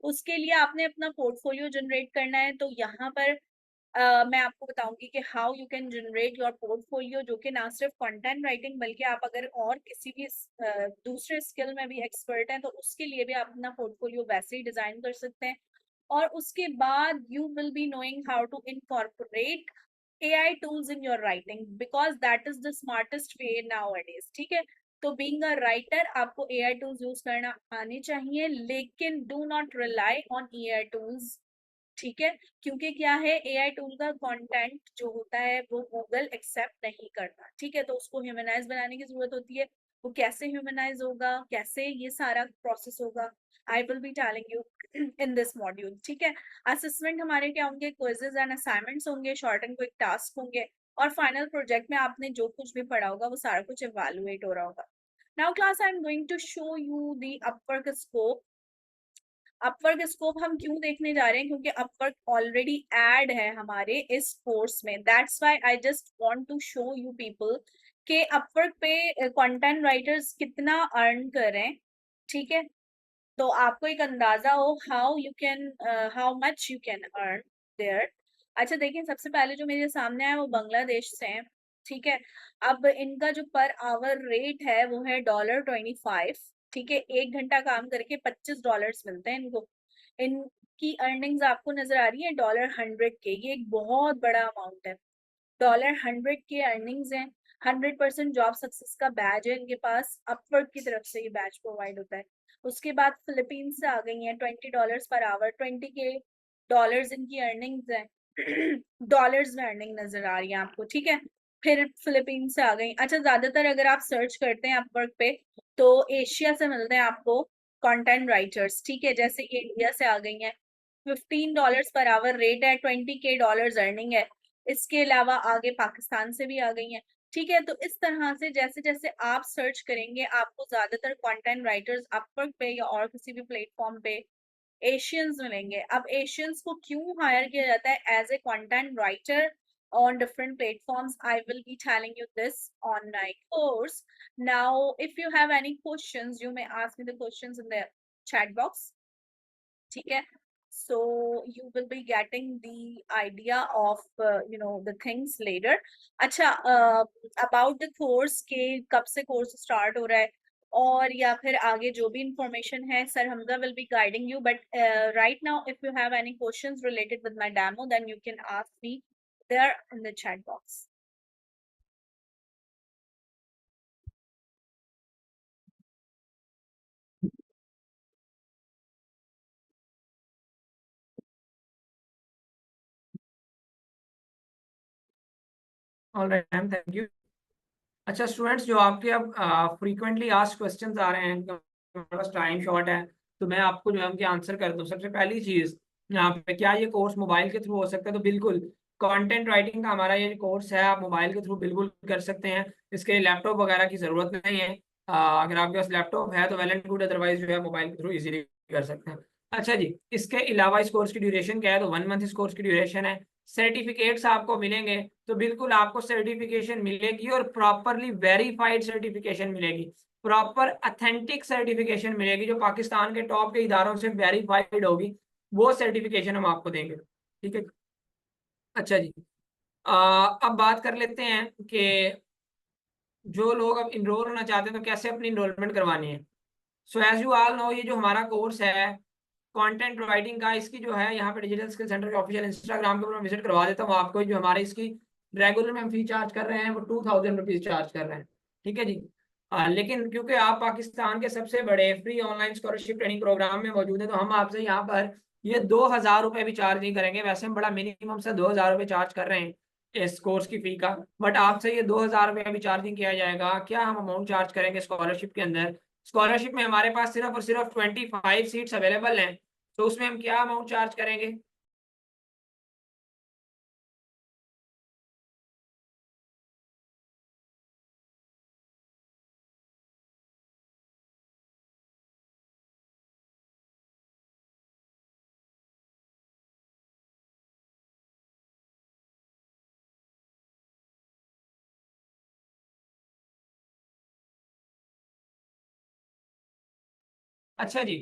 उसके लिए आपने अपना पोर्टफोलियो जनरेट करना है। तो यहाँ पर मैं आपको बताऊंगी कि how you can generate your portfolio, जो कि ना सिर्फ कंटेंट राइटिंग बल्कि आप अगर और किसी भी दूसरे स्किल में भी एक्सपर्ट हैं तो उसके लिए भी आप अपना पोर्टफोलियो वैसे ही डिजाइन कर सकते हैं। और उसके बाद you will be knowing how to incorporate AI tools in your writing because that is the smartest way nowadays। ठीक है, तो बीइंग अ राइटर आपको AI tools यूज करना आने चाहिए, लेकिन do not rely on AI tools। ठीक है, क्योंकि क्या है AI टूल का कंटेंट जो होता है वो गूगल एक्सेप्ट नहीं करता। ठीक है, तो उसको ह्यूमनाइज बनाने की जरूरत होती है। वो कैसे ह्यूमनाइज होगा, कैसे ये सारा प्रोसेस होगा, आई will be telling you in this module. ठीक है, असेसमेंट हमारे क्या होंगे, क्विजेज एंड असाइनमेंट्स होंगे, शॉर्ट एंड क्विक टास्क होंगे, और फाइनल प्रोजेक्ट में आपने जो कुछ भी पढ़ा होगा वो सारा कुछ इवेलुएट हो रहा होगा। Now class I am going to show you the Upwork scope. Upwork scope हम क्यों देखने जा रहे हैं, क्योंकि अपवर्क ऑलरेडी ऐड है हमारे इस कोर्स में। That's why I just want to show you people के अपवर्क पे कंटेंट राइटर्स कितना अर्न कर रहे हैं। ठीक है, तो आपको एक अंदाजा हो how you can how much you can earn there. अच्छा देखिए, सबसे पहले जो मेरे सामने है वो बांग्लादेश से है। ठीक है, अब इनका जो पर आवर रेट है वो है $25। ठीक है, 1 घंटा काम करके $25 मिलते हैं इनको। इनकी अर्निंग्स आपको नजर आ रही है $100 के, ये एक बहुत बड़ा अमाउंट है। $100 के अर्निंग्स हैं। 100% जॉब सक्सेस का बैज है इनके पास, अपवर्क की तरफ से ये बैच प्रोवाइड होता है। उसके बाद फिलीपींस से आ गई हैं $20 पर आवर, $20 इनकी अर्निंग्स है। डॉलर्स में अर्निंग नजर आ रही है आपको। ठीक है, फिर फिलीपींस से आ गई। अच्छा, ज्यादातर अगर आप सर्च करते हैं अपवर्क पे तो एशिया से मिलते हैं आपको कंटेंट राइटर्स। ठीक है, जैसे ये इंडिया से आ गई हैं। $15 पर आवर रेट है, $20 अर्निंग है। इसके अलावा आगे पाकिस्तान से भी आ गई हैं। ठीक है, तो इस तरह से जैसे जैसे आप सर्च करेंगे आपको ज्यादातर कंटेंट राइटर्स अपवर्क पे या और किसी भी प्लेटफॉर्म पे एशियंस मिलेंगे। अब एशियंस को क्यों हायर किया जाता है as a content writer on different platforms, I will be telling you this on my course. Now if you have any questions you may ask me the questions in the chat box। ठीक है, so you will be getting the idea of the things later। अच्छा, about the course के कब से course start हो रहा है और या फिर आगे जो भी इंफॉर्मेशन है, sir Hamza will be guiding you, but right now if you have any questions related with my demo then you can ask me there in the chat box। Alright ma'am, thank you. अच्छा students, जो आपके अब frequently asked questions आ रहे हैं, हमारे पास time short है, तो मैं आपको जो है उनके आंसर कर दूं। सबसे पहली चीज यहाँ पे, क्या ये कोर्स मोबाइल के थ्रू हो सकता है? तो बिल्कुल, कंटेंट राइटिंग का हमारा ये कोर्स है, आप मोबाइल के थ्रू बिल्कुल कर सकते हैं। इसके लिए लैपटॉप वगैरह की जरूरत नहीं है। अगर आपके पास लैपटॉप है तो वेल एंड गुड, अदरवाइज जो है मोबाइल के थ्रू इजीली कर सकते हैं। अच्छा जी, इसके अलावा इस कोर्स की ड्यूरेशन क्या है? तो 1 मंथ इस कोर्स की ड्यूरेशन है। सर्टिफिकेट्स आपको मिलेंगे, तो बिल्कुल आपको सर्टिफिकेशन मिलेगी और प्रॉपरली वेरीफाइड सर्टिफिकेशन मिलेगी, प्रॉपर अथेंटिक सर्टिफिकेशन मिलेगी जो पाकिस्तान के टॉप के इदारों से वेरीफाइड होगी। वो सर्टिफिकेशन हम आपको देंगे। ठीक है। अच्छा जी, अब बात कर लेते हैं कि जो लोग अब इनरोल होना चाहते हैं तो कैसे अपनी इनरोलमेंट करवानी है। So as you all know, ये जो हमारा कोर्स है कंटेंट राइटिंग का, इसकी जो है यहाँ पे डिजिटल स्किल सेंटर के ऑफिशियल इंस्टाग्राम के ऊपर मैं विजिट करवा देता हूँ आपको। जो हमारे इसकी रेगुलर में हम फी चार्ज कर रहे हैं वो ₹2000 चार्ज कर रहे हैं। ठीक है जी। लेकिन क्योंकि आप पाकिस्तान के सबसे बड़े free online scholarship training programme में मौजूद है, तो हम आपसे यहाँ पर ये ₹2000 भी चार्ज नहीं करेंगे। वैसे हम बड़ा मिनिमम से ₹2000 चार्ज कर रहे हैं इस कोर्स की फी का, बट आपसे ये ₹2000 भी चार्जिंग किया जाएगा। क्या हम अमाउंट चार्ज करेंगे स्कॉलरशिप के अंदर? स्कॉलरशिप में हमारे पास सिर्फ और सिर्फ 25 सीट्स अवेलेबल हैं, तो उसमें हम क्या अमाउंट चार्ज करेंगे? अच्छा जी,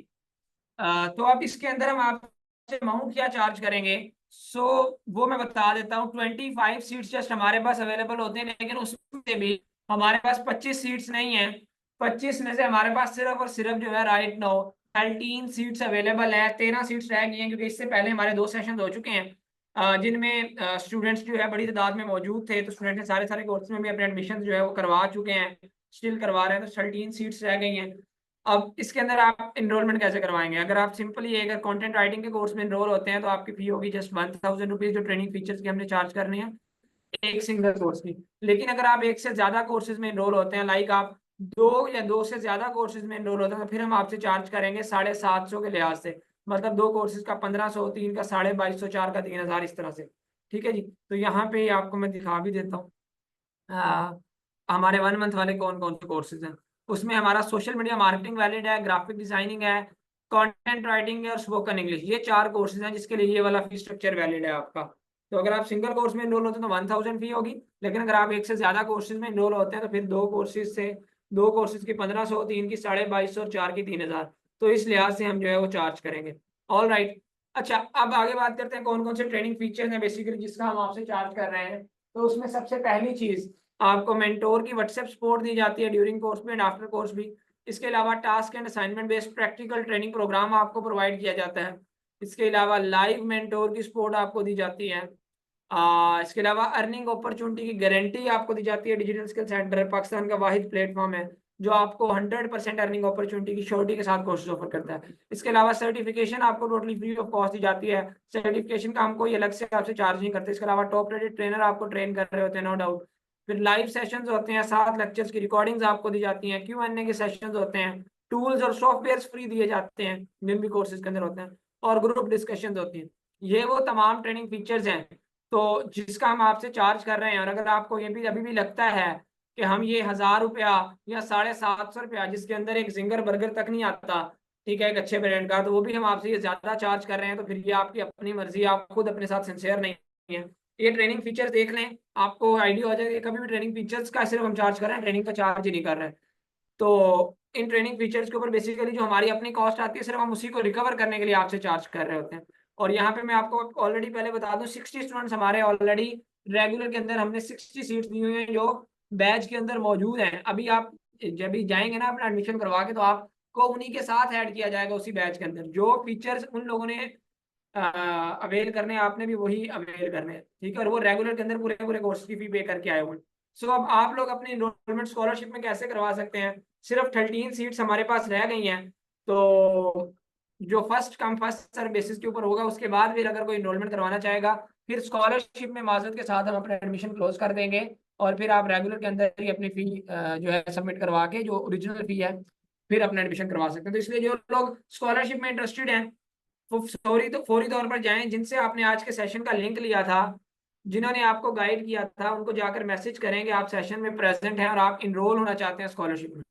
तो अब इसके अंदर हम आपसे अमाउंट क्या चार्ज करेंगे। सो वो मैं बता देता हूँ। 25 सीट्स जस्ट हमारे पास अवेलेबल होते हैं, लेकिन उसमें से भी हमारे पास 25 सीट्स नहीं है। 25 में से हमारे पास सिर्फ और सिर्फ जो है राइट नाउ 13 सीट्स अवेलेबल है। 13 सीट्स रह गई हैं, क्योंकि इससे पहले हमारे 2 सेशन हो चुके हैं, जिनमें स्टूडेंट्स जो है बड़ी तादाद में मौजूद थे। तो स्टूडेंट ने सारे सारे कोर्स में भी अपने एडमिशन जो है वो करवा चुके हैं, स्टिल करवा रहे हैं। तो 13 सीट्स रह गई हैं। अब इसके अंदर आप इनरोलमेंट कैसे करवाएंगे। अगर आप सिंपली अगर कंटेंट राइटिंग के कोर्स में इनरोल होते हैं तो आपकी फी होगी जस्ट 1000 रुपीज, जो ट्रेनिंग फीचर्स की हमने चार्ज करने हैं एक सिंगल कोर्स की। लेकिन अगर आप एक से ज्यादा कोर्सेज में इनरोल होते हैं, लाइक आप दो से ज्यादा कोर्सेज में इनरोल होते हैं, तो फिर हम आपसे चार्ज करेंगे 750 के लिहाज से। मतलब 2 कोर्सेज का 1500, 3 का 2250, 4 का 3000, इस तरह से। ठीक है जी। तो यहाँ पे आपको मैं दिखा भी देता हूँ हमारे 1 मंथ वाले कौन कौन से कोर्सेज हैं। उसमें हमारा सोशल मीडिया मार्केटिंग वैलिड है, ग्राफिक डिजाइनिंग है, कंटेंट राइटिंग है और स्पोकन इंग्लिश। ये 4 कोर्सेज हैं जिसके लिए ये वाला फी स्ट्रक्चर वैलिड है आपका। तो अगर आप सिंगल कोर्स में इनरोल होते हैं तो 1000 फी होगी। लेकिन अगर आप एक से ज्यादा कोर्सेज में इनरोल होते हैं तो फिर दो कोर्सेज की 1500, 3 की 2250 और 4 की 3000। तो इस लिहाज से हम जो है वो चार्ज करेंगे। All right. अच्छा, अब आगे बात करते हैं कौन कौन से ट्रेनिंग फीचर्स हैं बेसिकली जिसका हम आपसे चार्ज कर रहे हैं। तो उसमें सबसे पहली चीज, आपको मेंटोर की व्हाट्सएप सपोर्ट दी जाती है ड्यूरिंग कोर्स में एंड आफ्टर कोर्स भी। इसके अलावा task and assignment based practical training programme आपको प्रोवाइड किया जाता है। इसके अलावा लाइव मेंटोर की सपोर्ट आपको दी जाती है। इसके अलावा अर्निंग अपॉर्चुनिटी की गारंटी आपको दी जाती है। डिजिटल स्किल सेंटर पाकिस्तान का वाहिद प्लेटफॉर्म है जो आपको 100% अर्निंग अपॉर्चुनिटी की श्योरिटी के साथ कोर्सेज ऑफर करता है। इसके अलावा सर्टिफिकेशन आपको टोटली फ्री ऑफ कॉस्ट दी जाती है। सर्टिफिकेशन का हम कोई अलग से आपसे चार्ज नहीं करते। इसके अलावा टॉप रेटेड ट्रेनर आपको ट्रेन कर रहे होते हैं, नो डाउट। फिर लाइव सेशंस होते हैं, 7 लेक्चर्स की रिकॉर्डिंग्स आपको दी जाती हैं, Q&A के सेशंस होते हैं, टूल्स और सॉफ्टवेयर फ्री दिए जाते हैं जिन भी कोर्सेज के अंदर होते हैं, और ग्रुप डिस्कशंस होती हैं। ये वो तमाम ट्रेनिंग फीचर्स हैं तो जिसका हम आपसे चार्ज कर रहे हैं। और अगर आपको ये भी अभी भी लगता है कि हम ये 1000 रुपया या 750 रुपया, जिसके अंदर एक जिंगर बर्गर तक नहीं आता, ठीक है, एक अच्छे ब्रांड का, तो वो भी हम आपसे ये ज्यादा चार्ज कर रहे हैं, तो फिर ये आपकी अपनी मर्जी, आप खुद अपने साथ सिंसियर नहीं है। ये ट्रेनिंग फीचर्स देख लें, आपको आइडिया हो जाएगा। कभी भी ट्रेनिंग फीचर्स का सिर्फ हम चार्ज कर रहे हैं, ट्रेनिंग का चार्ज ही नहीं कर रहे हैं। तो इन ट्रेनिंग फीचर्स के ऊपर बेसिकली जो हमारी अपनी कॉस्ट आती है, सिर्फ हम उसी को रिकवर करने के लिए आपसे चार्ज कर रहे होते हैं। और यहाँ पे मैं आपको ऑलरेडी पहले बता दूं, 60 स्टूडेंट्स हमारे ऑलरेडी रेगुलर के अंदर हमने 60 सीट्स दी हुई हैं जो बैच के अंदर मौजूद हैं। अभी आप जब भी जाएंगे ना अपना एडमिशन करवा के, तो आपको उन्हीं के साथ ऐड किया जाएगा उसी बैच के अंदर। जो फीचर्स उन लोगों ने अवेल करने हैं, आपने भी वही अवेल करने हैं, ठीक है। और वो रेगुलर के अंदर पूरे पूरे कोर्स की फी पे करके आए हुए हैं। सो अब आप लोग अपनी इनरोलमेंट स्कॉलरशिप में कैसे करवा सकते हैं। सिर्फ 13 सीट्स हमारे पास रह गई हैं, तो जो first come first serve basis के ऊपर होगा, उसके बाद फिर अगर कोई इनरोलमेंट करवाना चाहेगा, फिर स्कॉलरशिप में माजरत के साथ हम अपना एडमिशन क्लोज कर देंगे। और फिर आप रेगुलर के अंदर ही अपनी फी जो है सबमिट करवा के, जो ओरिजिनल फी है, फिर अपना एडमिशन करवा सकते हैं। तो इसलिए जो लोग स्कॉलरशिप में इंटरेस्टेड हैं वो फौरी तौर पर जाएं। जिनसे आपने आज के सेशन का लिंक लिया था, जिन्होंने आपको गाइड किया था, उनको जाकर मैसेज करेंगे आप सेशन में प्रेजेंट हैं और आप इनरोल होना चाहते हैं स्कॉलरशिप में।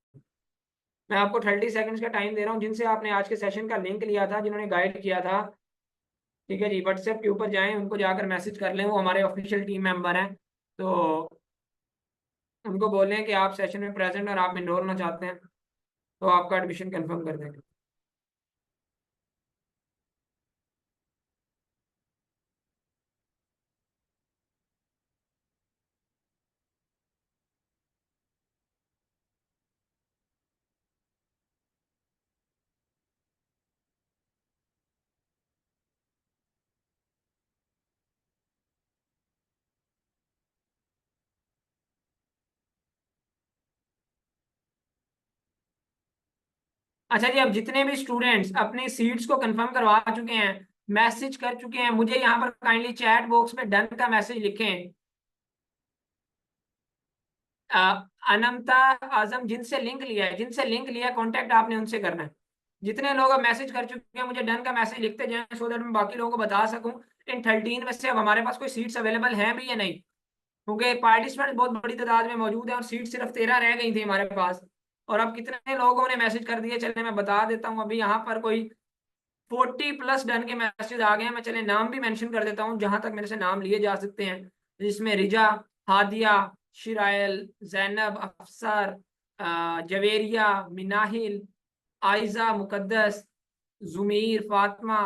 मैं आपको 30 सेकंड्स का टाइम दे रहा हूँ। जिनसे आपने आज के सेशन का लिंक लिया था, जिन्होंने गाइड किया था, ठीक है जी, व्हाट्सएप के ऊपर जाएं, उनको जाकर मैसेज कर लें। वो हमारे ऑफिशियल टीम मेंबर हैं, तो उनको बोलें कि आप सेशन में प्रेजेंट और आप इनरोल होना चाहते हैं, तो आपका एडमिशन कंफर्म कर देंगे। अच्छा जी, अब जितने भी स्टूडेंट्स अपनी सीट्स को कंफर्म करवा चुके हैं, मैसेज कर चुके हैं, मुझे यहाँ पर काइंडली चैट बॉक्स में डन का मैसेज लिखें। अनंता आजम, जिनसे लिंक लिया कांटेक्ट आपने उनसे करना है। जितने लोग अब मैसेज कर चुके हैं, मुझे डन का मैसेज लिखते जाएं, सो दैट मैं बाकी लोगों को बता सकूं इन 13 में से अब हमारे पास कोई सीट्स अवेलेबल हैं भी या नहीं। क्योंकि पार्टिसिपेंट बहुत बड़ी तादाद में मौजूद है और सीट सिर्फ 13 रह गई थी हमारे पास। और अब कितने लोगों ने मैसेज कर दिए, चले मैं बता देता हूँ। अभी यहाँ पर कोई 40+ डन के मैसेज आ गए हैं। मैं चले नाम भी मेंशन कर देता हूँ जहां तक मेरे से नाम लिए जा सकते हैं, जिसमें रिजा, हादिया, शिरायल, जैनब, अफसर, जवेरिया, मिनाहिल, आयजा, मुकद्दस, जुमीर, फातिमा,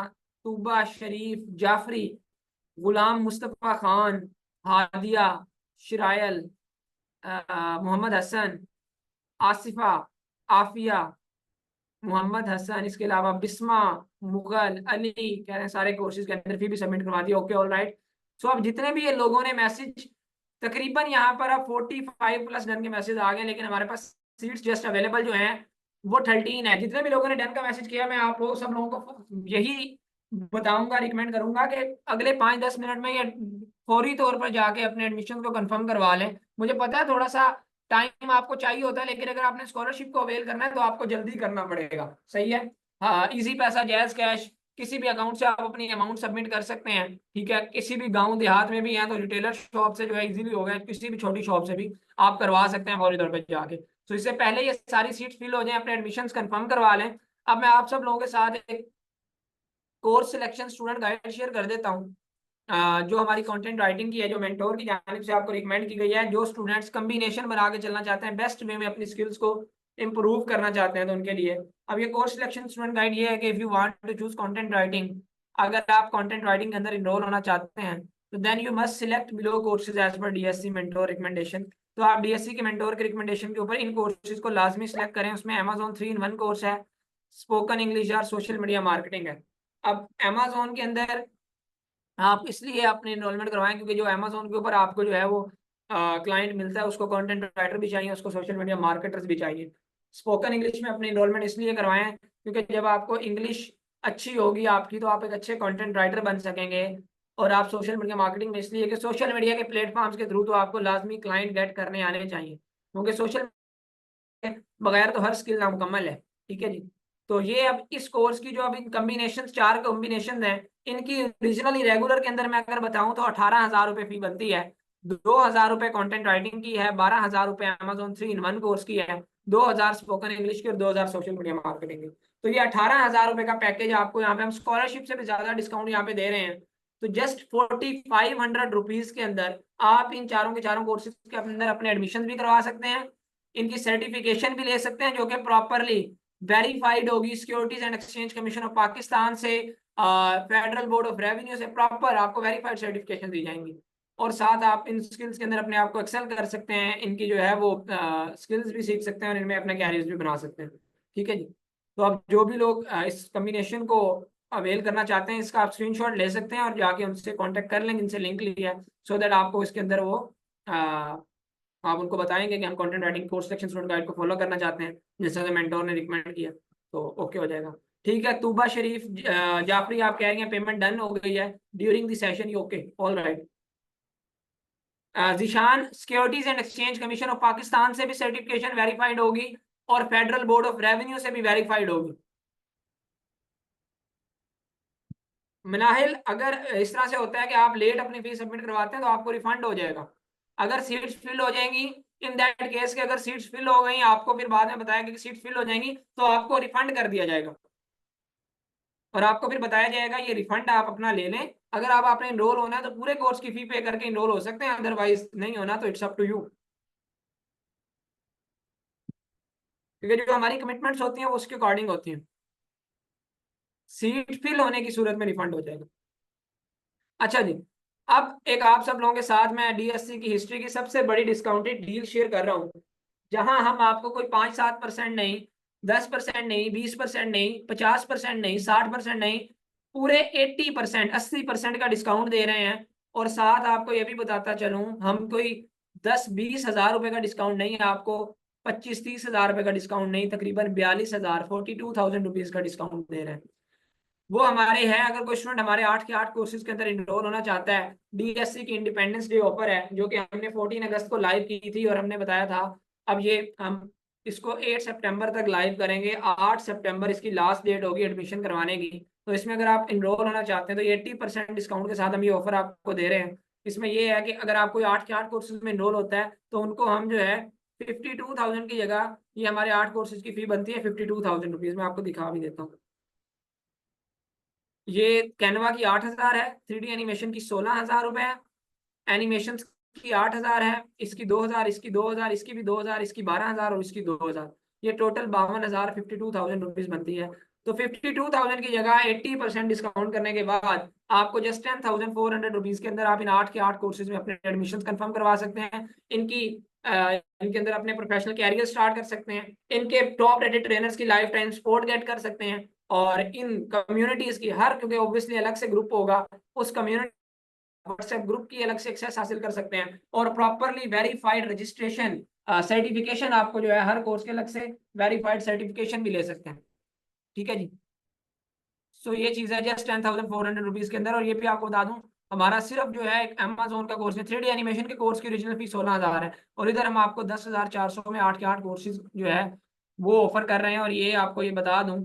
तूबा, शरीफ, जाफरी, गुलाम मुस्तफ़ा खान, हादिया, शिरायल, मोहम्मद हसन, आसिफा, आफिया, मोहम्मद हसन, इसके अलावा बिस्मा, मुगल, अली, कह रहे हैं सारे कोर्सेज के अंदर फी भी सबमिट करवा दिया। Okay, all right. सो अब जितने भी ये लोगों ने मैसेज, तकरीबन यहाँ पर अब 45 प्लस डन के मैसेज आ गए, लेकिन हमारे पास सीट्स जस्ट अवेलेबल जो हैं वो 13 है। जितने भी लोगों ने डन का मैसेज किया, मैं आप लोग सब लोगों को यही बताऊंगा, रिकमेंड करूंगा कि अगले 5-10 मिनट में ये फौरी तौर पर जाके अपने एडमिशन को कंफर्म करवा लें। मुझे पता है थोड़ा सा टाइम आपको चाहिए होता है, लेकिन अगर आपने स्कॉलरशिप को अवेल करना है तो आपको जल्दी करना पड़ेगा। सही है। हाँ, इजी पैसा, जैज कैश, किसी भी अकाउंट से आप अपनी अमाउंट सबमिट कर सकते हैं। ठीक है, किसी भी गांव देहात में भी हैं तो रिटेलर शॉप से जो है इजीली हो गया, किसी भी छोटी शॉप से भी आप करवा सकते हैं फौरी तौर पर जाके। तो इससे पहले ये सारी सीट फिल हो जाए, अपने एडमिशन कंफर्म करवा लें। अब मैं आप सब लोगों के साथ एक course selection student guide share कर देता हूँ, जो हमारी कंटेंट राइटिंग की है, जो मेंटोर की जानिब से आपको रिकमेंड की गई है। जो स्टूडेंट्स कम्बिनेशन बना के चलना चाहते हैं, बेस्ट वे में अपनी स्किल्स को इंप्रूव करना चाहते हैं, तो उनके लिए अब ये कोर्स सिलेक्शन स्टूडेंट गाइड ये है कि if you want to choose content writing, अगर आप कंटेंट राइटिंग के अंदर इनरोल होना चाहते हैं तो then you must select below courses as per DSC mentor recommendation. तो आप डीएससी के मेंटोर के रिकमेंडेशन के ऊपर इन कोर्सेज को लाजमी सिलेक्ट करें। उसमें Amazon 3-in-1 कोर्स है, स्पोकन इंग्लिश और सोशल मीडिया मार्केटिंग है। अब Amazon के अंदर आप इसलिए अपनी इनरोलमेंट करवाएं क्योंकि जो अमेजोन के ऊपर आपको जो है वो क्लाइंट मिलता है, उसको कंटेंट राइटर भी चाहिए, उसको सोशल मीडिया मार्केटर्स भी चाहिए। स्पोकन इंग्लिश में अपनी इनरोलमेंट इसलिए करवाएं क्योंकि जब आपको इंग्लिश अच्छी होगी आपकी तो आप एक अच्छे कंटेंट राइटर बन सकेंगे। और आप सोशल मीडिया मार्केटिंग में इसलिए कि सोशल मीडिया के प्लेटफॉर्म्स के थ्रू तो आपको लाजमी क्लाइंट गेट करने आने चाहिए, क्योंकि सोशल बगैर तो हर स्किल नामुकम्मल है। ठीक है जी। तो ये अब इस कोर्स की जो अब इन कॉम्बिनेशन, 4 कॉम्बिनेशन हैं, इनकी ओरिजिनली रेगुलर के अंदर मैं अगर बताऊं तो 18,000 रुपये फी बनती है। 2,000 रुपये कंटेंट राइटिंग की है, 12,000 रुपये Amazon 3-in-1 कोर्स की है, 2,000 स्पोकन इंग्लिश की और 2,000 सोशल मीडिया मार्केटिंग की। तो ये 18,000 रुपये का पैकेज आपको यहाँ पे हम स्कॉलरशिप से भी ज्यादा डिस्काउंट यहाँ पे दे रहे हैं। तो जस्ट 4,500 रुपीज के अंदर आप इन चारों के चारों कोर्सेज के अंदर अपने एडमिशन भी करवा सकते हैं, इनकी सर्टिफिकेशन भी ले सकते हैं जो कि प्रॉपरली वेरीफाइड होगी securities and exchange commission of Pakistan से, फेडरल बोर्ड ऑफ रेवेन्यू से प्रॉपर आपको वेरीफाइड सर्टिफिकेशन दी जाएंगी। और साथ आप इन स्किल्स के अंदर अपने आप को एक्सेल कर सकते हैं, इनकी जो है वो स्किल्स भी सीख सकते हैं और इनमें अपने कैरियर्स भी बना सकते हैं। ठीक है जी। तो अब जो भी लोग इस कम्बिनेशन को अवेल करना चाहते हैं, इसका आप स्क्रीनशॉट ले सकते हैं और जाके उनसे कांटेक्ट कर लेंगे, इनसे लिंक लिया है, सो दैट आपको इसके अंदर वो आप उनको बताएंगे कि हम content writing course section student guide को फॉलो करना चाहते हैं, जैसे मेंटोर ने रिकमेंड किया, तो ओके हो जाएगा। ठीक है, तूबा शरीफ जाफरी आप कह रही हैं पेमेंट डन हो गई है during the session, okay, all right. Zeeshan, securities and exchange commission of Pakistan से भी सर्टिफिकेशन वेरीफाइड होगी और फेडरल बोर्ड ऑफ रेवेन्यू से भी वेरीफाइड होगी। मिनाहिल, अगर इस तरह से होता है कि आप लेट अपनी फीस सबमिट करवाते हैं तो आपको रिफंड हो जाएगा। अगर सीट्स फिल हो जाएंगी, इन दैट केस के अगर सीट्स फिल हो गई, आपको फिर बाद में बताया कि सीट्स फिल हो जाएंगी तो आपको रिफंड कर दिया जाएगा और आपको फिर बताया जाएगा ये रिफंड आप अपना ले लें। अगर आप आपने इनरोल होना है तो पूरे कोर्स की फी पे करके इनरोल हो सकते हैं, अदरवाइज नहीं होना तो इट्स अप टू यू। क्योंकि जो हमारी कमिटमेंट्स होती हैं वो उसके अकॉर्डिंग होती हैं। सीट फिल होने की सूरत में रिफंड हो जाएगा। अच्छा जी। अब एक आप सब लोगों के साथ मैं डीएससी की हिस्ट्री की सबसे बड़ी डिस्काउंटेड डील शेयर कर रहा हूँ, जहां हम आपको कोई 5-7% नहीं, 10% नहीं, 20% नहीं, 50% नहीं, 60% नहीं, पूरे 80%, 80% का डिस्काउंट दे रहे हैं। और साथ आपको ये भी बताता चलूं, हम कोई 10-20 हज़ार रुपए का डिस्काउंट नहीं है आपको, 25-30 हज़ार रुपए का डिस्काउंट नहीं, तकरीबन 42,000, 42,000 रुपीज का डिस्काउंट दे रहे हैं। वो हमारे हैं, अगर कोई स्टूडेंट हमारे 8 के 8 कोर्सेज के अंदर इनरोल होना चाहता है, डीएससी की इंडिपेंडेंस डे ऑफर है जो कि हमने 14 अगस्त को लाइव की थी और हमने बताया था अब ये हम इसको 8 सितंबर तक लाइव करेंगे। 8 सितंबर इसकी लास्ट डेट होगी एडमिशन करवाने की। तो इसमें अगर आप इनरोल होना चाहते हैं तो 80% डिस्काउंट के साथ हम ये ऑफर आपको दे रहे हैं। इसमें ये है कि अगर आप कोई 8 के 8 कोर्सेज में इनरोल होता है तो उनको हम जो है 52,000 की जगह, ये हमारे 8 कोर्सेज की फी बनती है 52,000 रुपीज, मैं आपको दिखा भी देता हूँ। ये कैनवा की 8,000 है, 3D एनिमेशन की 16,000 रुपए है, एनिमेशन की 8,000 है, इसकी 2,000, इसकी 2,000, इसकी भी 2,000, इसकी 12,000 और इसकी 2,000। ये टोटल 52,000 52,000 रुपीज बनती है। तो 52,000 की जगह 80% डिस्काउंट करने के बाद आपको जस्ट 10,400 रुपीज के अंदर आप इन 8 के 8 कोर्सेज में अपने एडमिशन कंफर्म करवा सकते हैं। इनके अंदर अपने प्रोफेशनल कैरियर स्टार्ट कर सकते हैं, इनके टॉप रेटेड ट्रेनर्स की लाइफ टाइम सपोर्ट गेट कर सकते हैं, और इन कम्युनिटीज की हर, क्योंकि ऑब्वियसली अलग से ग्रुप होगा, उस कम्युनिटी व्हाट्सएप ग्रुप की अलग से एक्सेस हासिल कर सकते हैं, और प्रॉपरली वेरीफाइड रजिस्ट्रेशन सर्टिफिकेशन आपको जो है हर कोर्स के अलग से वेरीफाइड सर्टिफिकेशन भी ले सकते हैं। ठीक है जी। सो ये चीज़ है जस्ट 10,400 रुपीज के अंदर। और ये भी आपको बता दूं, हमारा सिर्फ जो है एक अमेजोन का कोर्स है, 3D एनिमेशन के कोर्स की ओरिजिनल फीस 16,000 है, और इधर हम आपको 10,400 में 8 के 8 कोर्सेज जो है वो ऑफर कर रहे हैं। और ये आपको ये बता दूं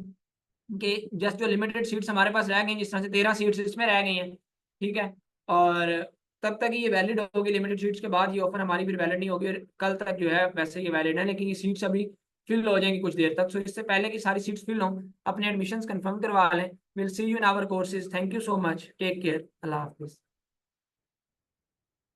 कि जस्ट जो लिमिटेड सीट्स हमारे पास रह गई हैं, जिस तरह से 13 सीट्स इसमें रह गई हैं, ठीक है, और तब तक ये वैलिड होगी। लिमिटेड सीट्स के बाद ये ऑफर हमारी फिर वैलिड नहीं होगी, और कल तक जो है वैसे ये वैलिड है, लेकिन ये सीट्स अभी फिल हो जाएंगी कुछ देर तक। सो इससे पहले कि सारी सीट्स फिल हों, अपने एडमिशंस कंफर्म करवा लें। Will see you in our courses. Thank you so much, take care, अल्लाह हाफिज।